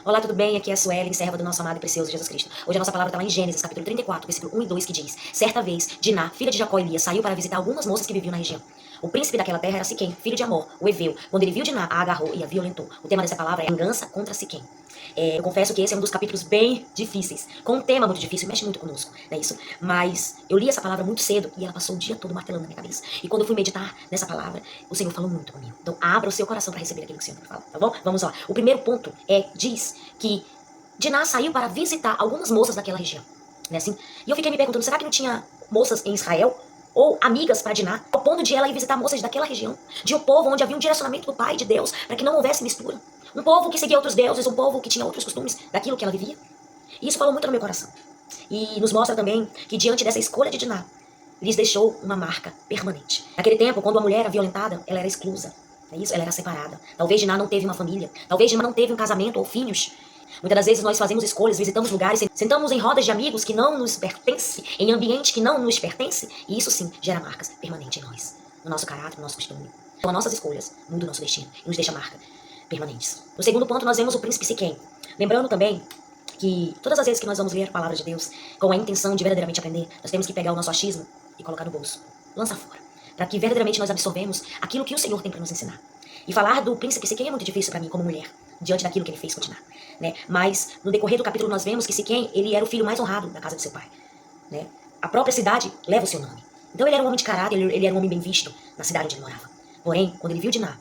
Olá, tudo bem? Aqui é a Suelen, serva do nosso amado e precioso Jesus Cristo. Hoje a nossa palavra está lá em Gênesis, capítulo 34, versículo 1 e 2, que diz: Certa vez, Diná, filha de Jacó e Lia, saiu para visitar algumas moças que viviam na região. O príncipe daquela terra era Siquém, filho de Amor, o Eveu. Quando ele viu Diná, a agarrou e a violentou. O tema dessa palavra é vingança contra Siquém. Eu confesso que esse é um dos capítulos bem difíceis, com um tema muito difícil, mexe muito conosco, não é isso? Mas eu li essa palavra muito cedo e ela passou o dia todo martelando na minha cabeça. E quando eu fui meditar nessa palavra, o Senhor falou muito comigo. Então abra o seu coração para receber aquilo que o Senhor fala, tá bom? Vamos lá. O primeiro ponto diz que Diná saiu para visitar algumas moças daquela região, né assim? E eu fiquei me perguntando, será que não tinha moças em Israel? Ou amigas para Diná, ao ponto de ela ir visitar moças daquela região, de um povo onde havia um direcionamento do Pai, de Deus, para que não houvesse mistura. Um povo que seguia outros deuses, um povo que tinha outros costumes daquilo que ela vivia. E isso falou muito no meu coração. E nos mostra também que diante dessa escolha de Diná, lhes deixou uma marca permanente. Naquele tempo, quando a mulher era violentada, ela era exclusa. É isso? Ela era separada. Talvez Diná não teve uma família. Talvez Diná não teve um casamento ou filhos. Muitas das vezes nós fazemos escolhas, visitamos lugares, sentamos em rodas de amigos que não nos pertencem, em ambiente que não nos pertence, e isso sim gera marcas permanentes em nós, no nosso caráter, no nosso costume. Então, as nossas escolhas mudam o nosso destino e nos deixa marca permanentes. No segundo ponto, nós vemos o príncipe Siquém. Lembrando também que todas as vezes que nós vamos ler a palavra de Deus com a intenção de verdadeiramente aprender, nós temos que pegar o nosso achismo e colocar no bolso, lançar fora, para que verdadeiramente nós absorvemos aquilo que o Senhor tem para nos ensinar. E falar do príncipe Siquém é muito difícil para mim como mulher, diante daquilo que ele fez continuar, né? Mas no decorrer do capítulo nós vemos que Siquém, ele era o filho mais honrado da casa de seu pai, né? A própria cidade leva o seu nome. Então ele era um homem de caráter, ele era um homem bem visto na cidade onde ele morava. Porém, quando ele viu Diná,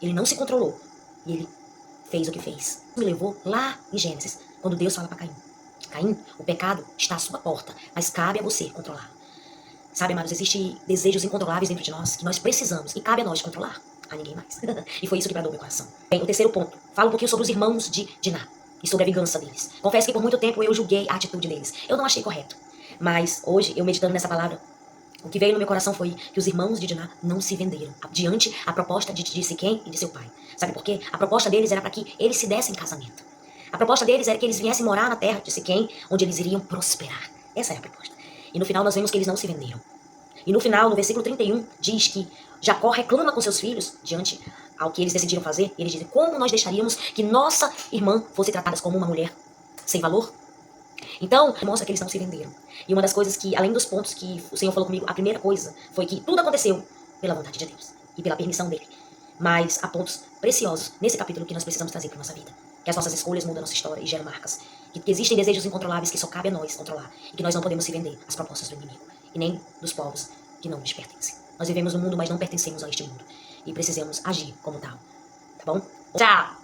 ele não se controlou e ele fez o que fez. Me levou lá em Gênesis, quando Deus fala para Caim: Caim, o pecado está à sua porta, mas cabe a você controlar. Sabe, amados, existem desejos incontroláveis dentro de nós que nós precisamos e cabe a nós controlar. A ninguém mais. E foi isso que bradou meu coração. Bem, o terceiro ponto. Fala um pouquinho sobre os irmãos de Diná e sobre a vingança deles. Confesso que por muito tempo eu julguei a atitude deles. Eu não achei correto. Mas hoje, eu meditando nessa palavra, o que veio no meu coração foi que os irmãos de Diná não se venderam diante a proposta de Siquém e de seu pai. Sabe por quê? A proposta deles era para que eles se dessem casamento. A proposta deles era que eles viessem morar na terra de Siquém, onde eles iriam prosperar. Essa era a proposta. E no final nós vemos que eles não se venderam. E no final, no versículo 31, diz que Jacó reclama com seus filhos diante ao que eles decidiram fazer. E eles dizem: como nós deixaríamos que nossa irmã fosse tratada como uma mulher sem valor? Então, mostra que eles não se venderam. E uma das coisas que, além dos pontos que o Senhor falou comigo, a primeira coisa foi que tudo aconteceu pela vontade de Deus e pela permissão dele. Mas há pontos preciosos nesse capítulo que nós precisamos trazer para nossa vida. Que as nossas escolhas mudam a nossa história e geram marcas. Que existem desejos incontroláveis que só cabe a nós controlar. E que nós não podemos se vender às propostas do inimigo. E nem dos povos que não nos pertencem. Nós vivemos no mundo, mas não pertencemos a este mundo. E precisamos agir como tal. Tá bom? Tchau!